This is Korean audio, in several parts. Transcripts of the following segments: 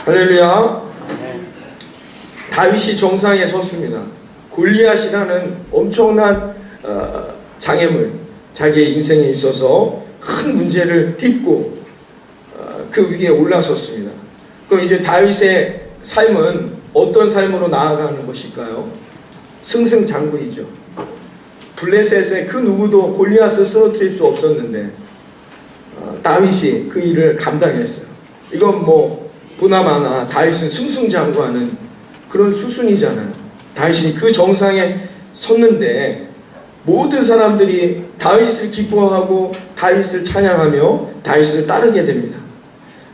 할렐루야. 다윗이 정상에 섰습니다. 골리앗이라는 엄청난 장애물, 자기의 인생에 있어서 큰 문제를 딛고 그 위에 올라섰습니다. 그럼 이제 다윗의 삶은 어떤 삶으로 나아가는 것일까요? 승승장구이죠. 블레셋의 그 누구도 골리앗을 쓰러뜨릴 수 없었는데 다윗이 그 일을 감당했어요. 이건 뭐 보나마나 다윗은 승승장구하는 그런 수순이잖아요. 다윗이 그 정상에 섰는데 모든 사람들이 다윗을 기뻐하고 다윗을 찬양하며 다윗을 따르게 됩니다.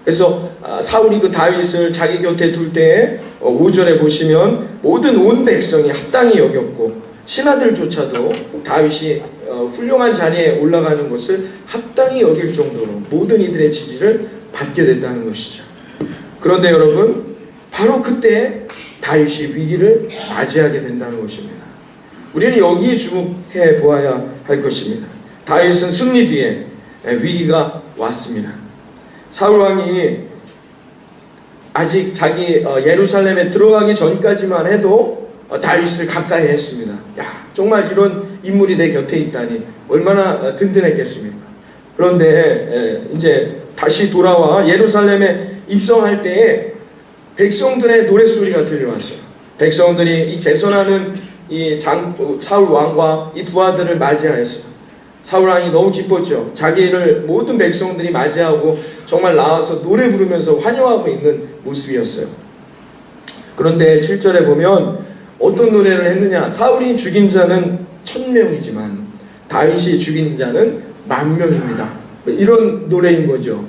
그래서 사울이 그 다윗을 자기 곁에 둘 때에 5절에 보시면 모든 온 백성이 합당히 여겼고 신하들조차도 다윗이 훌륭한 자리에 올라가는 것을 합당히 여길 정도로 모든 이들의 지지를 받게 됐다는 것이죠. 그런데 여러분, 바로 그때 다윗이 위기를 맞이하게 된다는 것입니다. 우리는 여기에 주목해 보아야 할 것입니다. 다윗은 승리 뒤에 위기가 왔습니다. 사울 왕이 아직 자기 예루살렘에 들어가기 전까지만 해도 다윗을 가까이 했습니다. 야, 정말 이런 인물이 내 곁에 있다니 얼마나 든든했겠습니까? 그런데 이제 다시 돌아와 예루살렘에 입성할 때에 백성들의 노랫소리가 들려왔어요. 백성들이 이 개선하는 사울 왕과 이 부하들을 맞이하였어요. 사울 왕이 너무 기뻤죠. 자기를 모든 백성들이 맞이하고 정말 나와서 노래 부르면서 환영하고 있는 모습이었어요. 그런데 7절에 보면 어떤 노래를 했느냐? 사울이 죽인 자는 1000명이지만 다윗이 죽인 자는 10,000명입니다. 이런 노래인 거죠.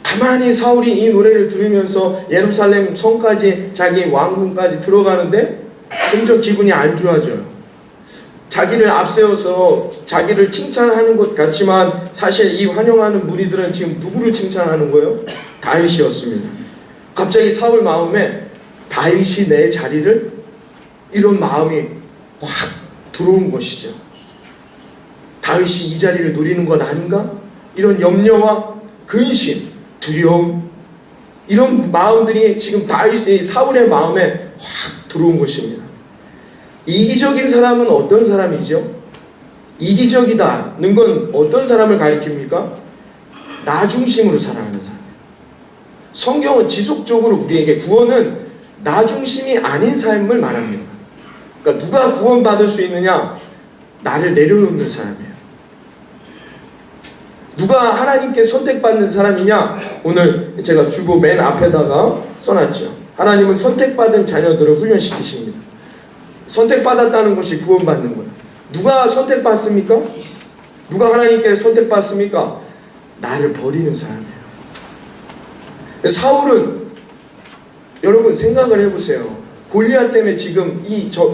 가만히 사울이 이 노래를 들으면서 예루살렘 성까지 자기 왕궁까지 들어가는데 점점 기분이 안 좋아져요. 자기를 앞세워서 자기를 칭찬하는 것 같지만 사실 이 환영하는 무리들은 지금 누구를 칭찬하는 거예요? 다윗이었습니다. 갑자기 사울 마음에 다윗이 내 자리를, 이런 마음이 확 들어온 것이죠. 다윗이 이 자리를 노리는 것 아닌가? 이런 염려와 근심, 두려움, 이런 마음들이 지금 사울의 마음에 확 들어온 것입니다. 이기적인 사람은 어떤 사람이죠? 이기적이다는 건 어떤 사람을 가리킵니까? 나 중심으로 살아가는 사람. 성경은 지속적으로 우리에게 구원은 나 중심이 아닌 삶을 말합니다. 그러니까 누가 구원받을 수 있느냐? 나를 내려놓는 사람이에요. 누가 하나님께 선택받는 사람이냐? 오늘 제가 주보 맨 앞에다가 써놨죠. 하나님은 선택받은 자녀들을 훈련시키십니다. 선택받았다는 것이 구원받는 거예요. 누가 선택받습니까? 누가 하나님께 선택받습니까? 나를 버리는 사람이에요. 사울은, 여러분 생각을 해보세요. 골리앗 때문에 지금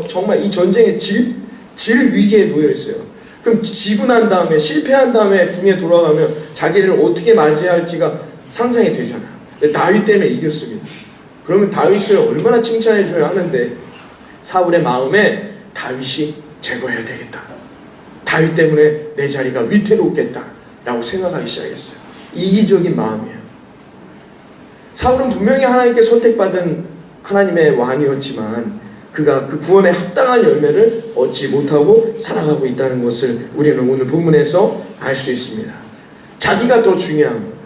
정말 이 전쟁의 질 위기에 놓여 있어요. 그럼 지고 난 다음에, 실패한 다음에 궁에 돌아가면 자기를 어떻게 맞이할지가 상상이 되잖아요. 다윗 때문에 이겼습니다. 그러면 다윗을 얼마나 칭찬해줘야 하는데 사울의 마음에 다윗이 제거해야 되겠다. 다윗 때문에 내 자리가 위태롭겠다 라고 생각하기 시작했어요. 이기적인 마음이에요. 사울은 분명히 하나님께 선택받은 하나님의 왕이었지만 그가 그 구원에 합당한 열매를 얻지 못하고 살아가고 있다는 것을 우리는 오늘 본문에서 알 수 있습니다. 자기가 더 중요한 거예요.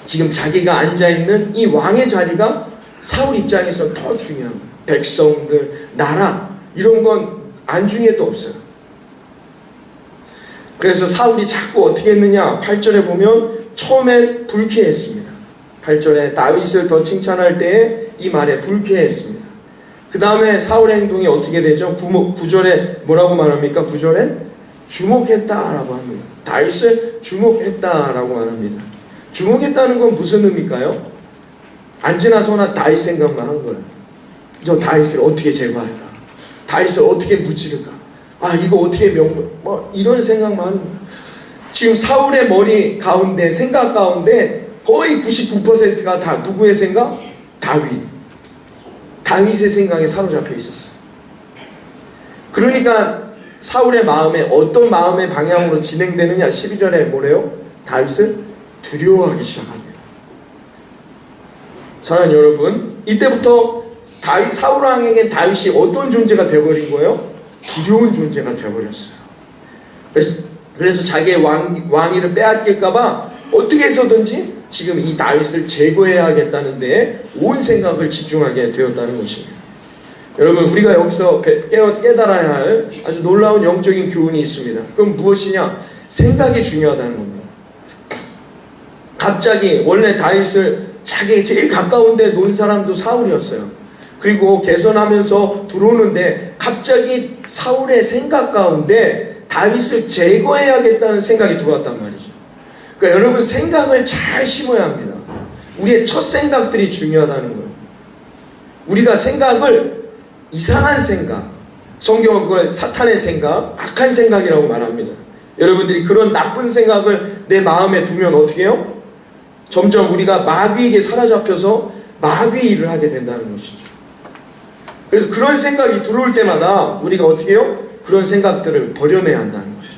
지금 자기가 앉아있는 이 왕의 자리가 사울 입장에서 더 중요한 거예요. 백성들, 나라, 이런 건 안중에도 없어요. 그래서 사울이 자꾸 어떻게 했느냐? 8절에 보면 처음엔 불쾌했습니다. 8절에 다윗을 더 칭찬할 때에 이 말에 불쾌했습니다. 그 다음에 사울의 행동이 어떻게 되죠? 9절에 뭐라고 말합니까? 9절에 주목했다라고 합니다. 다윗을 주목했다라고 말합니다. 주목했다는 건 무슨 의미일까요? 안 지나서나 다윗 생각만 한 거예요. 저 다윗을 어떻게 제거할까? 다윗을 어떻게 무찌를까? 이거 어떻게 이런 생각만 하는 거예요. 지금 사울의 머리 가운데, 생각 가운데 거의 99%가 다 누구의 생각? 다윗의 생각에 사로잡혀 있었어요. 그러니까 사울의 마음에 어떤 마음의 방향으로 진행되느냐? 12절에 뭐래요? 다윗을 두려워하기 시작합니다. 사랑하는 여러분, 이때부터 사울 왕에겐 다윗이 어떤 존재가 되어버린 거예요? 두려운 존재가 되어버렸어요. 그래서 자기의 왕위를 빼앗길까봐 어떻게 해서든지 지금 이 다윗을 제거해야겠다는데 온 생각을 집중하게 되었다는 것입니다. 여러분, 우리가 여기서 깨달아야 할 아주 놀라운 영적인 교훈이 있습니다. 그럼 무엇이냐? 생각이 중요하다는 겁니다. 갑자기 원래 다윗을 자기 제일 가까운데 놓은 사람도 사울이었어요. 그리고 개선하면서 들어오는데 갑자기 사울의 생각 가운데 다윗을 제거해야겠다는 생각이 들어왔단 말이죠. 그러니까 여러분, 생각을 잘 심어야 합니다. 우리의 첫 생각들이 중요하다는 거예요. 우리가 생각을 이상한 생각, 성경은 그걸 사탄의 생각, 악한 생각이라고 말합니다. 여러분들이 그런 나쁜 생각을 내 마음에 두면 어떻게 해요? 점점 우리가 마귀에게 사로잡혀서 마귀 일을 하게 된다는 것이죠. 그래서 그런 생각이 들어올 때마다 우리가 어떻게 해요? 그런 생각들을 버려내야 한다는 거죠.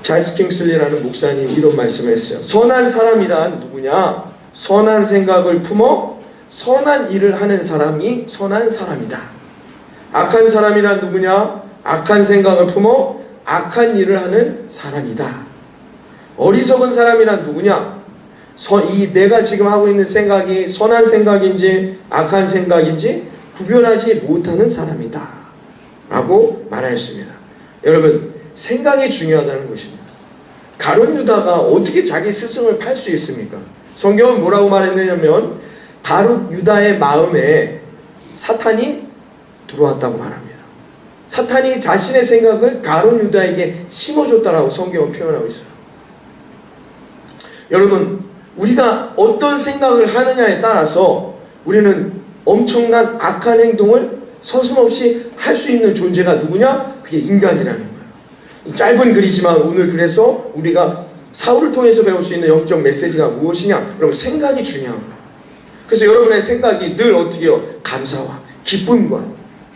찰스 킹슬리라는 목사님이 이런 말씀을 했어요. 선한 사람이란 누구냐? 선한 생각을 품어 선한 일을 하는 사람이 선한 사람이다. 악한 사람이란 누구냐? 악한 생각을 품어 악한 일을 하는 사람이다. 어리석은 사람이란 누구냐? 내가 지금 하고 있는 생각이 선한 생각인지 악한 생각인지 구별하지 못하는 사람이다 라고 말하였습니다. 여러분, 생각이 중요하다는 것입니다. 가룟 유다가 어떻게 자기 스승을 팔 수 있습니까? 성경은 뭐라고 말했느냐면 가룟 유다의 마음에 사탄이 들어왔다고 말합니다. 사탄이 자신의 생각을 가룟 유다에게 심어줬다라고 성경은 표현하고 있어요. 여러분, 우리가 어떤 생각을 하느냐에 따라서 우리는 엄청난 악한 행동을 서슴없이 할 수 있는 존재가 누구냐? 그게 인간이라는 거예요. 짧은 글이지만 오늘 그래서 우리가 사울을 통해서 배울 수 있는 영적 메시지가 무엇이냐? 여러분, 생각이 중요한 거예요. 그래서 여러분의 생각이 늘 어떻게 해요? 감사와 기쁨과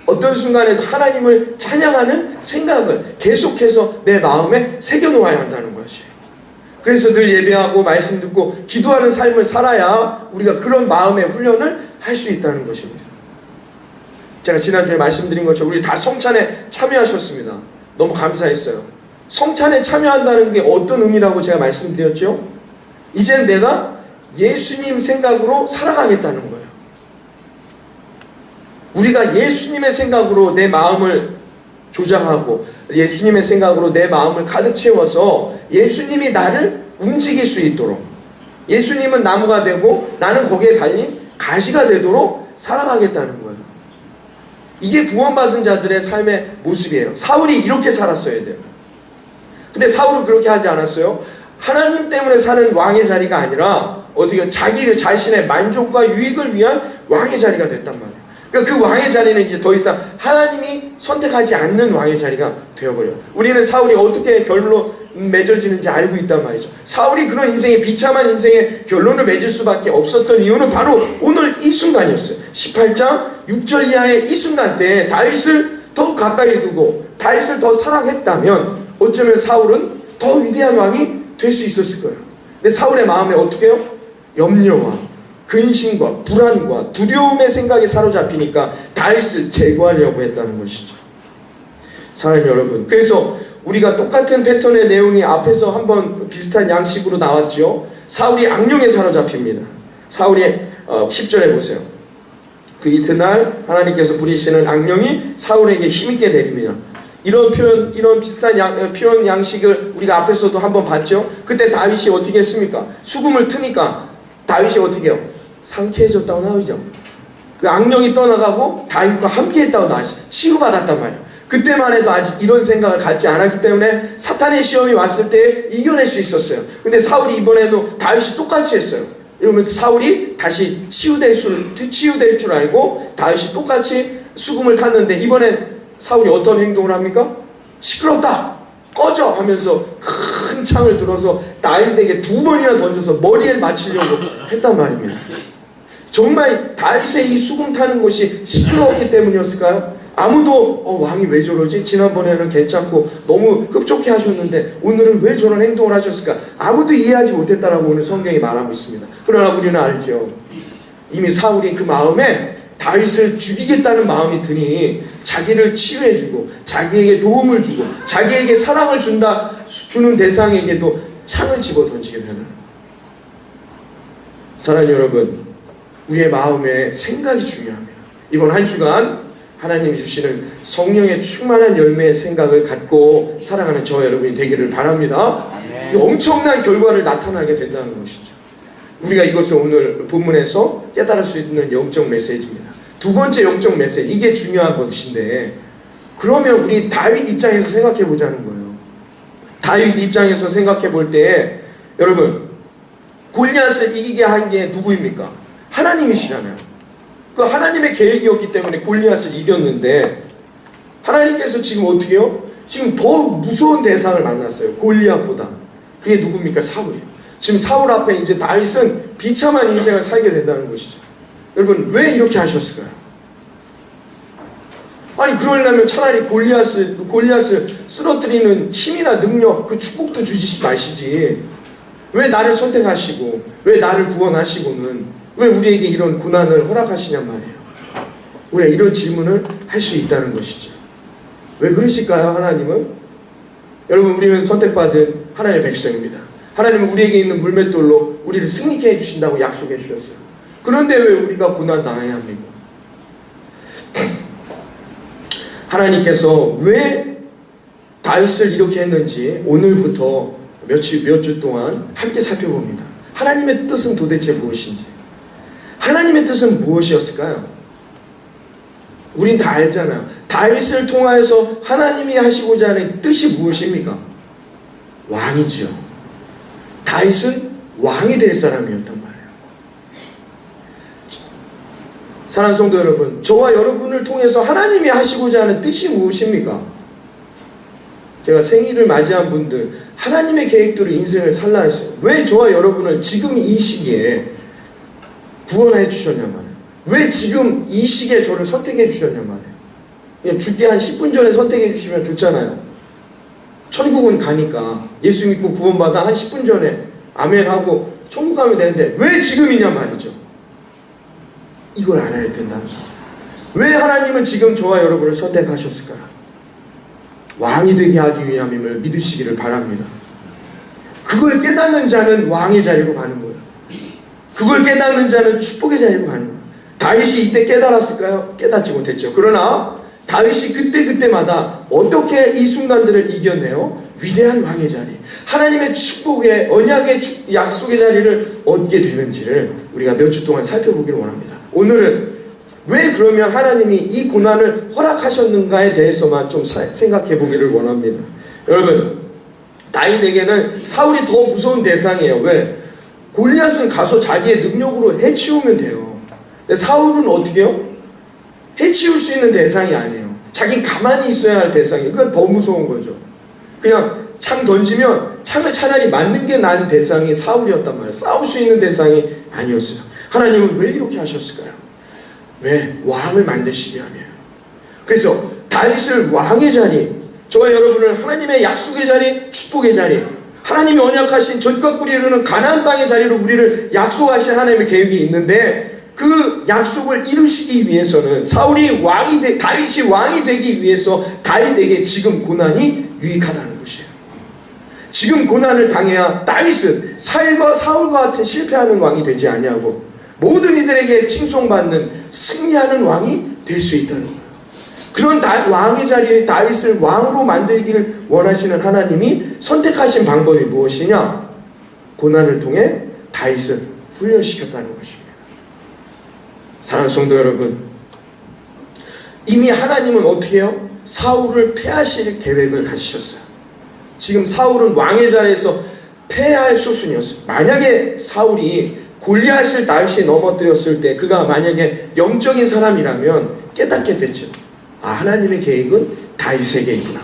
어떤 순간에도 하나님을 찬양하는 생각을 계속해서 내 마음에 새겨놓아야 한다는 것이에요. 그래서 늘 예배하고 말씀 듣고 기도하는 삶을 살아야 우리가 그런 마음의 훈련을 할 수 있다는 것입니다. 제가 지난주에 말씀드린 것처럼 우리 다 성찬에 참여하셨습니다. 너무 감사했어요. 성찬에 참여한다는 게 어떤 의미라고 제가 말씀드렸죠? 이제는 내가 예수님 생각으로 살아가겠다는 거예요. 우리가 예수님의 생각으로 내 마음을 조장하고 예수님의 생각으로 내 마음을 가득 채워서 예수님이 나를 움직일 수 있도록, 예수님은 나무가 되고 나는 거기에 달린 가시가 되도록 살아가겠다는 거예요. 이게 구원받은 자들의 삶의 모습이에요. 사울이 이렇게 살았어야 돼요. 근데 사울은 그렇게 하지 않았어요. 하나님 때문에 사는 왕의 자리가 아니라 어떻게 자기 자신의 만족과 유익을 위한 왕의 자리가 됐단 말이에요. 그러니까 그 왕의 자리는 이제 더 이상 하나님이 선택하지 않는 왕의 자리가 되어버려요. 우리는 사울이 어떻게 결론로 맺어지는지 알고 있단 말이죠. 사울이 그런 인생의 비참한 인생의 결론을 맺을 수밖에 없었던 이유는 바로 오늘 이 순간이었어요. 18장 6절 이하의 이 순간 때 다윗을 더 가까이 두고 다윗을 더 사랑했다면 어쩌면 사울은 더 위대한 왕이 될 수 있었을 거예요. 근데 사울의 마음에 어떻게 해요? 염려와 근심과 불안과 두려움의 생각이 사로잡히니까 다윗을 제거하려고 했다는 것이죠. 사랑하는 여러분, 그래서 우리가 똑같은 패턴의 내용이 앞에서 한번 비슷한 양식으로 나왔죠. 사울이 악령에 사로잡힙니다. 사울이 10절에 보세요. 그 이튿날 하나님께서 부리시는 악령이 사울에게 힘있게 내립니다. 이런 표현, 이런 비슷한 표현 양식을 우리가 앞에서도 한번 봤죠. 그때 다윗이 어떻게 했습니까? 수금을 트니까 다윗이 어떻게 해요? 상쾌해졌다고 나오죠. 그 악령이 떠나가고 다윗과 함께 했다고 나왔어요. 치유받았단 말이에요. 그때만 해도 아직 이런 생각을 갖지 않았기 때문에 사탄의 시험이 왔을 때 이겨낼 수 있었어요. 근데 사울이 이번에도 다윗이 똑같이 했어요. 이러면 사울이 다시 치유될 줄 알고 다윗이 똑같이 수금을 탔는데 이번엔 사울이 어떤 행동을 합니까? 시끄럽다! 꺼져! 하면서 큰 창을 들어서 다윗에게 2번이나 던져서 머리에 맞추려고 했단 말입니다. 정말 다윗의 이 수금 타는 것이 시끄러웠기 때문이었을까요? 아무도 왕이 왜 저러지? 지난번에는 괜찮고 너무 흡족해 하셨는데 오늘은 왜 저런 행동을 하셨을까? 아무도 이해하지 못했다라고 오늘 성경이 말하고 있습니다. 그러나 우리는 알죠. 이미 사울이 그 마음에 다윗을 죽이겠다는 마음이 드니 자기를 치유해주고 자기에게 도움을 주고 자기에게 사랑을 주는 대상에게도 창을 집어 던지게 되는. 사랑하는 여러분, 우리의 마음의 생각이 중요합니다. 이번 한 주간 하나님이 주시는 성령의 충만한 열매의 생각을 갖고 살아가는 저와 여러분이 되기를 바랍니다. 엄청난 결과를 나타나게 된다는 것이죠. 우리가 이것을 오늘 본문에서 깨달을 수 있는 영적 메시지입니다. 두 번째 영적 메시지, 이게 중요한 것인데, 그러면 우리 다윗 입장에서 생각해 보자는 거예요. 다윗 입장에서 생각해 볼 때 여러분, 골리앗을 이기게 한 게 누구입니까? 하나님이시잖아요. 그 하나님의 계획이었기 때문에 골리앗을 이겼는데, 하나님께서 지금 어떻게 해요? 지금 더 무서운 대상을 만났어요. 골리앗보다. 그게 누굽니까? 사울이에요. 지금 사울 앞에 이제 다윗은 비참한 인생을 살게 된다는 것이죠. 여러분, 왜 이렇게 하셨을까요? 아니, 그러려면 차라리 골리앗을 쓰러뜨리는 힘이나 능력, 그 축복도 주시지 마시지. 왜 나를 선택하시고, 왜 나를 구원하시고는 왜 우리에게 이런 고난을 허락하시냔 말이에요. 우리가 이런 질문을 할 수 있다는 것이죠. 왜 그러실까요, 하나님은? 여러분, 우리는 선택받은 하나님의 백성입니다. 하나님은 우리에게 있는 물맷돌로 우리를 승리케 해주신다고 약속해 주셨어요. 그런데 왜 우리가 고난당해야 합니까? 하나님께서 왜 다윗을 이렇게 했는지 오늘부터 몇 주 동안 함께 살펴봅니다. 하나님의 뜻은 도대체 무엇인지. 하나님의 뜻은 무엇이었을까요? 우린 다 알잖아요. 다윗을 통하여서 하나님이 하시고자 하는 뜻이 무엇입니까? 왕이죠. 다윗은 왕이 될 사람이었단 말이에요. 사랑하는 성도 여러분, 저와 여러분을 통해서 하나님이 하시고자 하는 뜻이 무엇입니까? 제가 생일을 맞이한 분들, 하나님의 계획대로 인생을 살라 했어요. 왜 저와 여러분을 지금 이 시기에 구원해 주셨냐 말이에요. 왜 지금 이 시기에 저를 선택해 주셨냐 말이에요. 그냥 죽기 한 10분 전에 선택해 주시면 좋잖아요. 천국은 가니까 예수 믿고 구원받아 한 10분 전에 아멘 하고 천국 가면 되는데 왜 지금이냐 말이죠. 이걸 알아야 된다는 거죠. 왜 하나님은 지금 저와 여러분을 선택하셨을까요? 왕이 되게 하기 위함임을 믿으시기를 바랍니다. 그걸 깨닫는 자는 왕의 자리로 가는 거예요. 그걸 깨닫는 자는 축복의 자리로 가는 거예요. 다윗이 이때 깨달았을까요? 깨닫지 못했죠. 그러나 다윗이 그때마다 어떻게 이 순간들을 이겨내요? 위대한 왕의 자리, 하나님의 축복의 언약의 약속의 자리를 얻게 되는지를 우리가 몇 주 동안 살펴보기를 원합니다. 오늘은 왜 그러면 하나님이 이 고난을 허락하셨는가에 대해서만 좀 생각해 보기를 원합니다. 여러분, 다윗에게는 사울이 더 무서운 대상이에요. 왜? 골리앗은 가서 자기의 능력으로 해치우면 돼요. 근데 사울은 어떻게 해요? 해치울 수 있는 대상이 아니에요. 자기는 가만히 있어야 할 대상이에요. 그건 더 무서운 거죠. 그냥 창 던지면 창을 차라리 맞는 게 나은 대상이 사울이었단 말이에요. 싸울 수 있는 대상이 아니었어요. 하나님은 왜 이렇게 하셨을까요? 왜? 왕을 만드시기 위함이에요. 그래서 다윗을 왕의 자리, 저와 여러분을 하나님의 약속의 자리, 축복의 자리, 하나님이 언약하신 젖과 꿀이 흐르는 가나안 땅의 자리로 우리를 약속하신 하나님의 계획이 있는데, 그 약속을 이루시기 위해서는 다윗이 왕이 되기 위해서 다윗에게 지금 고난이 유익하다는 것이에요. 지금 고난을 당해야 다윗은 사울과 같은 실패하는 왕이 되지 아니하고 모든 이들에게 칭송받는 승리하는 왕이 될 수 있다는 거예요. 그런 왕의 자리에 다윗을 왕으로 만들기를 원하시는 하나님이 선택하신 방법이 무엇이냐? 고난을 통해 다윗을 훈련시켰다는 것입니다. 사랑하는 성도 여러분, 이미 하나님은 어떻게 해요? 사울을 패하실 계획을 가지셨어요. 지금 사울은 왕의 자리에서 패할 수순이었어요. 만약에 사울이 골리앗을 다윗이 넘어뜨렸을 때 그가 만약에 영적인 사람이라면 깨닫게 됐죠. 아, 하나님의 계획은 다윗에게 있구나.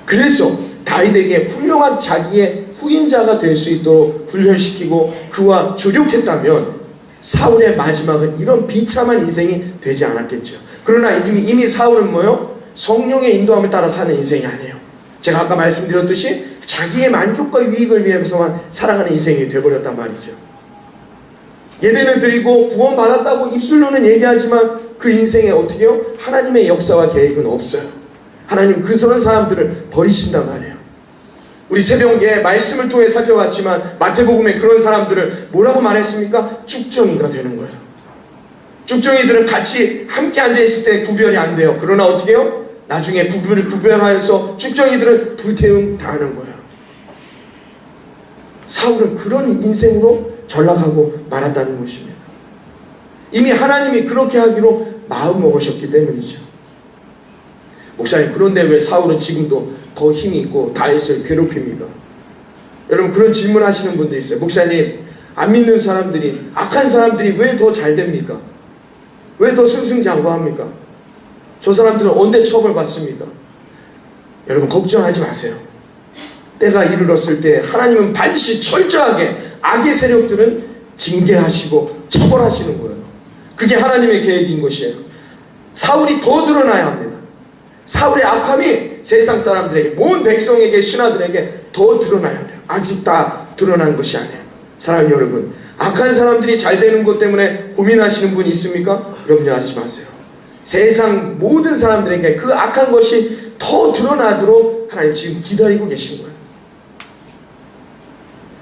그래서 다윗에게 훌륭한 자기의 후임자가 될 수 있도록 훈련시키고 그와 조력했다면 사울의 마지막은 이런 비참한 인생이 되지 않았겠죠. 그러나 이미 사울은 뭐요? 성령의 인도함을 따라 사는 인생이 아니에요. 제가 아까 말씀드렸듯이 자기의 만족과 유익을 위해서만 살아가는 인생이 되어버렸단 말이죠. 예배는 드리고 구원받았다고 입술로는 얘기하지만 그 인생에 어떻게 해요? 하나님의 역사와 계획은 없어요. 하나님 그런 사람들을 버리신단 말이에요. 우리 새벽에 말씀을 통해 살펴봤지만 마태복음에 그런 사람들을 뭐라고 말했습니까? 쭉정이가 되는 거예요. 쭉정이들은 같이 함께 앉아있을 때 구별이 안 돼요. 그러나 어떻게 해요? 나중에 구별하여서 쭉정이들은 불태움 당하는 거예요. 사울은 그런 인생으로 전락하고 말았다는 것입니다. 이미 하나님이 그렇게 하기로 마음먹으셨기 때문이죠. 목사님, 그런데 왜 사울은 지금도 더 힘이 있고 다윗을 괴롭힙니까? 여러분, 그런 질문 하시는 분들 있어요. 목사님, 안 믿는 사람들이, 악한 사람들이 왜 더 잘 됩니까? 왜 더 승승장구합니까? 저 사람들은 언제 처벌받습니까? 여러분, 걱정하지 마세요. 때가 이르렀을 때 하나님은 반드시 철저하게 악의 세력들은 징계하시고 처벌하시는 거예요. 그게 하나님의 계획인 것이에요. 사울이 더 드러나야 합니다. 사울의 악함이 세상 사람들에게, 온 백성에게, 신하들에게 더 드러나야 돼요. 아직 다 드러난 것이 아니에요. 사랑하는 여러분, 악한 사람들이 잘 되는 것 때문에 고민하시는 분이 있습니까? 염려하지 마세요. 세상 모든 사람들에게 그 악한 것이 더 드러나도록 하나님 지금 기다리고 계신 거예요.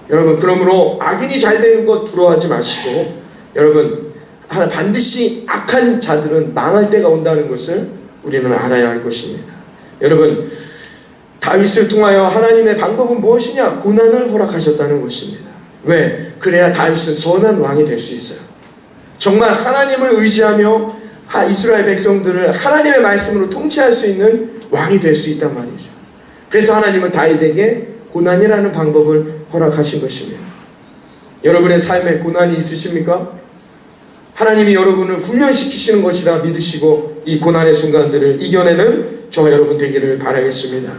여러분, 그러므로 악인이 잘 되는 것 부러워하지 마시고, 여러분, 반드시 악한 자들은 망할 때가 온다는 것을 우리는 알아야 할 것입니다. 여러분, 다윗을 통하여 하나님의 방법은 무엇이냐? 고난을 허락하셨다는 것입니다. 왜? 그래야 다윗은 선한 왕이 될 수 있어요. 정말 하나님을 의지하며 이스라엘 백성들을 하나님의 말씀으로 통치할 수 있는 왕이 될 수 있단 말이죠. 그래서 하나님은 다윗에게 고난이라는 방법을 허락하신 것입니다. 여러분의 삶에 고난이 있으십니까? 하나님이 여러분을 훈련시키시는 것이라 믿으시고 이 고난의 순간들을 이겨내는 저와 여러분 되기를 바라겠습니다.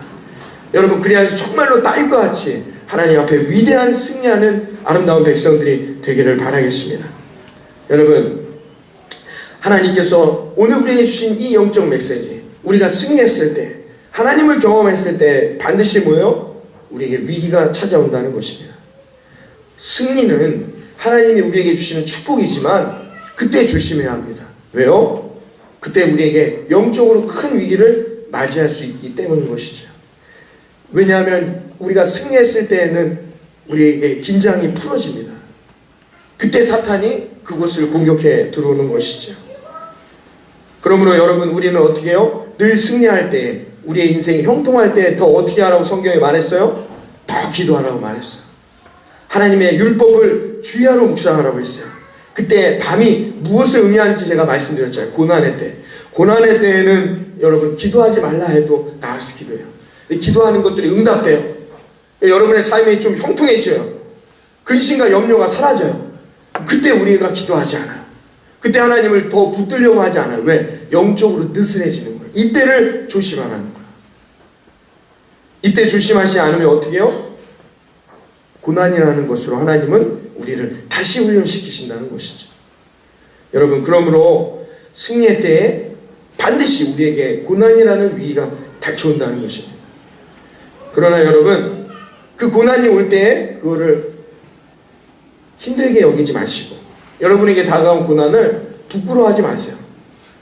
여러분, 그래야지 정말로 다윗과 같이 하나님 앞에 위대한 승리하는 아름다운 백성들이 되기를 바라겠습니다. 여러분, 하나님께서 오늘 우리에게 주신 이 영적 메시지, 우리가 승리했을 때, 하나님을 경험했을 때 반드시 뭐예요? 우리에게 위기가 찾아온다는 것입니다. 승리는 하나님이 우리에게 주시는 축복이지만 그때 조심해야 합니다. 왜요? 그때 우리에게 영적으로 큰 위기를 맞이할 수 있기 때문인 것이죠. 왜냐하면 우리가 승리했을 때에는 우리에게 긴장이 풀어집니다. 그때 사탄이 그곳을 공격해 들어오는 것이죠. 그러므로 여러분, 우리는 어떻게 해요? 늘 승리할 때, 우리의 인생이 형통할 때 더 어떻게 하라고 성경에 말했어요? 더 기도하라고 말했어요. 하나님의 율법을 주야로 묵상하라고 했어요. 그때 밤이 무엇을 의미하는지 제가 말씀드렸잖아요. 고난의 때. 고난의 때에는 여러분, 기도하지 말라 해도 나아서 기도해요. 기도하는 것들이 응답돼요. 여러분의 삶이 좀 형통해져요. 근심과 염려가 사라져요. 그때 우리가 기도하지 않아요. 그때 하나님을 더 붙들려고 하지 않아요. 왜? 영적으로 느슨해지는 거예요. 이때를 조심하라는 거예요. 이때 조심하지 않으면 어떻게 해요? 고난이라는 것으로 하나님은 우리를 다시 훈련시키신다는 것이죠. 여러분, 그러므로 승리의 때에 반드시 우리에게 고난이라는 위기가 닥쳐온다는 것입니다. 그러나 여러분, 그 고난이 올 때에 그거를 힘들게 여기지 마시고, 여러분에게 다가온 고난을 부끄러워하지 마세요.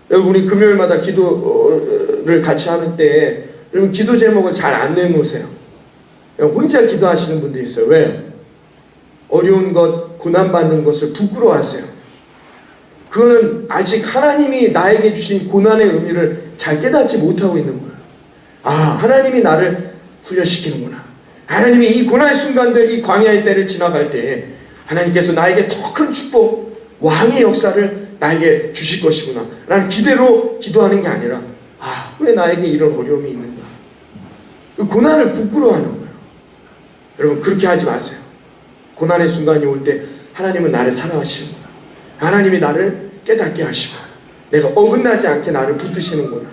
여러분, 우리 금요일마다 기도를 같이 하는 때에 여러분, 기도 제목을 잘 안 내놓으세요. 혼자 기도하시는 분들이 있어요. 왜? 어려운 것, 고난받는 것을 부끄러워하세요. 그거는 아직 하나님이 나에게 주신 고난의 의미를 잘 깨닫지 못하고 있는 거예요. 아, 하나님이 나를 훈련시키는구나. 하나님이 이 고난의 순간들, 이 광야의 때를 지나갈 때 하나님께서 나에게 더 큰 축복, 왕의 역사를 나에게 주실 것이구나 라는 기대로 기도하는 게 아니라, 아, 왜 나에게 이런 어려움이 있는가. 그 고난을 부끄러워하는 거예요. 여러분, 그렇게 하지 마세요. 고난의 순간이 올 때 하나님은 나를 사랑하시는구나. 하나님이 나를 깨닫게 하시고 내가 어긋나지 않게 나를 붙드시는구나.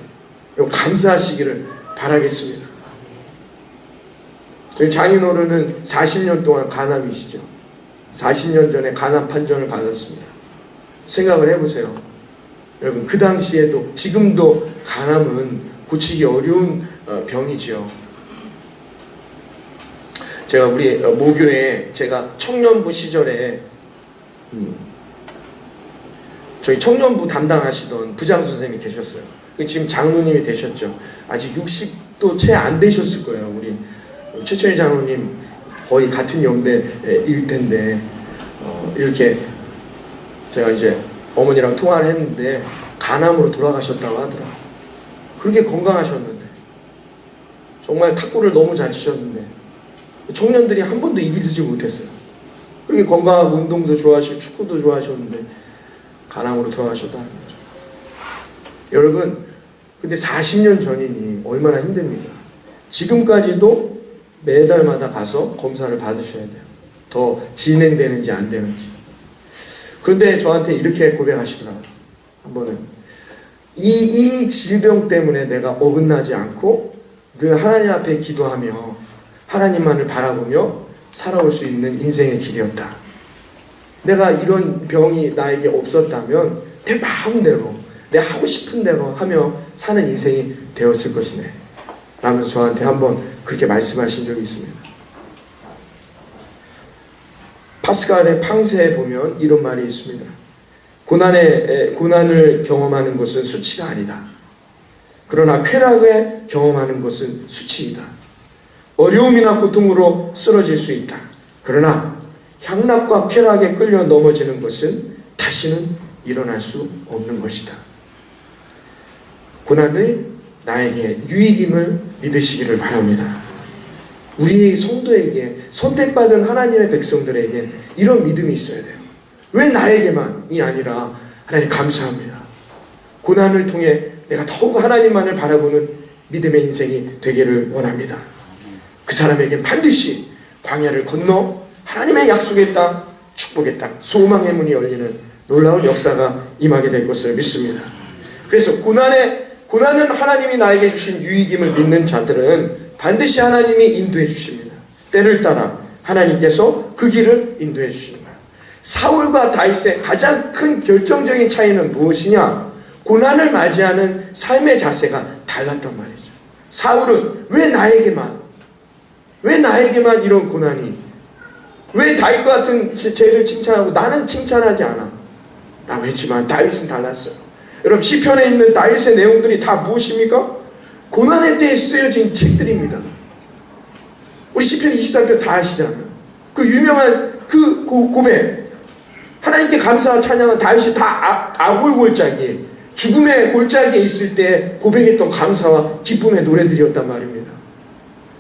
여러분, 감사하시기를 바라겠습니다. 저희 장인어른은 40년 동안 간암이시죠. 40년 전에 간암 판정을 받았습니다. 생각을 해보세요. 여러분 그 당시에도 지금도 간암은 고치기 어려운 병이지요. 제가 우리 모교에 제가 청년부 시절에 저희 청년부 담당하시던 부장 선생님이 계셨어요. 지금 장로님이 되셨죠. 아직 60도 채 안 되셨을 거예요. 우리 최천희 장로님 거의 같은 연배일 텐데 이렇게 제가 이제 어머니랑 통화를 했는데 간암으로 돌아가셨다고 하더라고요. 그렇게 건강하셨는데 정말 탁구를 너무 잘 치셨는데 청년들이 한 번도 이기지 못했어요. 그렇게 건강하고 운동도 좋아하시고 축구도 좋아하셨는데 간암으로 돌아가셨다는 거죠. 여러분 근데 40년 전이니 얼마나 힘듭니까? 지금까지도 매달마다 가서 검사를 받으셔야 돼요. 더 진행되는지 안 되는지. 그런데 저한테 이렇게 고백하시더라고요. 한 번은 이 질병 때문에 내가 어긋나지 않고 늘 하나님 앞에 기도하며 하나님만을 바라보며 살아올 수 있는 인생의 길이었다. 내가 이런 병이 나에게 없었다면 내 마음대로 내 하고 싶은 대로 하며 사는 인생이 되었을 것이네 라면서 저한테 한번 그렇게 말씀하신 적이 있습니다. 파스칼의 팡세에 보면 이런 말이 있습니다. 고난을 경험하는 것은 수치가 아니다. 그러나 쾌락을 경험하는 것은 수치이다. 어려움이나 고통으로 쓰러질 수 있다. 그러나 향락과 쾌락에 끌려 넘어지는 것은 다시는 일어날 수 없는 것이다. 고난이 나에게 유익임을 믿으시기를 바랍니다. 우리 성도에게 선택받은 하나님의 백성들에게 이런 믿음이 있어야 돼요. 왜 나에게만이 아니라 하나님 감사합니다. 고난을 통해 내가 더욱 하나님만을 바라보는 믿음의 인생이 되기를 원합니다. 그 사람에게 반드시 광야를 건너 하나님의 약속의 땅, 축복의 땅, 소망의 문이 열리는 놀라운 역사가 임하게 될 것을 믿습니다. 그래서 고난은 하나님이 나에게 주신 유익임을 믿는 자들은 반드시 하나님이 인도해 주십니다. 때를 따라 하나님께서 그 길을 인도해 주시는 거예요. 사울과 다윗의 가장 큰 결정적인 차이는 무엇이냐? 고난을 맞이하는 삶의 자세가 달랐단 말이죠. 사울은 왜 나에게만 이런 고난이, 왜 다윗과 같은 죄를 칭찬하고 나는 칭찬하지 않아? 라고 했지만 다윗은 달랐어요. 여러분 시편에 있는 다윗의 내용들이 다 무엇입니까? 고난에 대해 쓰여진 책들입니다. 우리 시편 23편 다 아시잖아요. 그 유명한 그 고백, 하나님께 감사와 찬양은 다윗이 다 아골골짜기에 죽음의 골짜기에 있을 때 고백했던 감사와 기쁨의 노래들이었단 말입니다.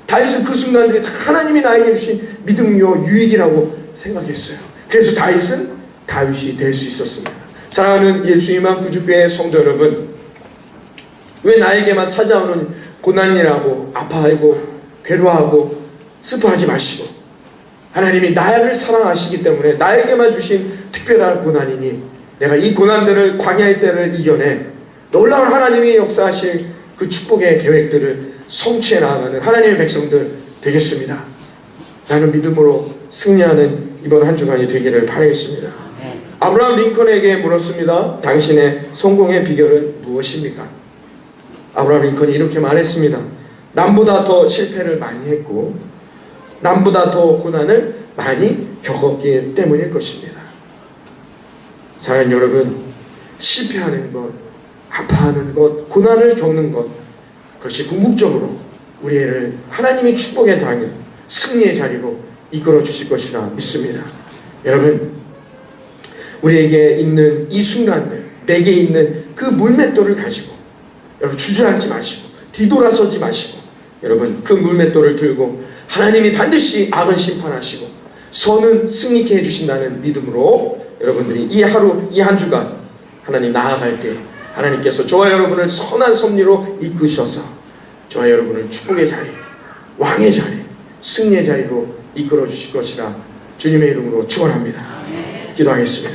다윗은 그 순간들이 다 하나님이 나에게 주신 믿음요 유익이라고 생각했어요. 그래서 다윗이 될 수 있었습니다. 사랑하는 예수님만 구주교회 성도 여러분, 왜 나에게만 찾아오는 고난이라고 아파하고 괴로워하고 슬퍼하지 마시고, 하나님이 나를 사랑하시기 때문에 나에게만 주신 특별한 고난이니 내가 이 고난들을, 광야의 때를 이겨내 놀라운 하나님이 역사하실 그 축복의 계획들을 성취해 나가는 하나님의 백성들 되겠습니다. 나는 믿음으로 승리하는 이번 한 주간이 되기를 바라겠습니다. 아브라함 링컨에게 물었습니다. 당신의 성공의 비결은 무엇입니까? 아브라함 링컨이 이렇게 말했습니다. 남보다 더 실패를 많이 했고 남보다 더 고난을 많이 겪었기 때문일 것입니다. 사랑하는 여러분, 실패하는 것, 아파하는 것, 고난을 겪는 것, 그것이 궁극적으로 우리를 하나님의 축복의 자리, 승리의 자리로 이끌어 주실 것이라 믿습니다. 여러분, 우리에게 있는 이 순간들, 내게 있는 그 물맷돌을 가지고 여러분 주저앉지 마시고 뒤돌아서지 마시고, 여러분 그 물맷돌을 들고 하나님이 반드시 악은 심판하시고 선은 승리케 해주신다는 믿음으로 여러분들이 이 하루, 이 한 주간 하나님 나아갈 때 하나님께서 저와 여러분을 선한 섭리로 이끄셔서 저와 여러분을 축복의 자리, 왕의 자리, 승리의 자리로 이끌어 주실 것이라 주님의 이름으로 축원합니다. 기도하겠습니다.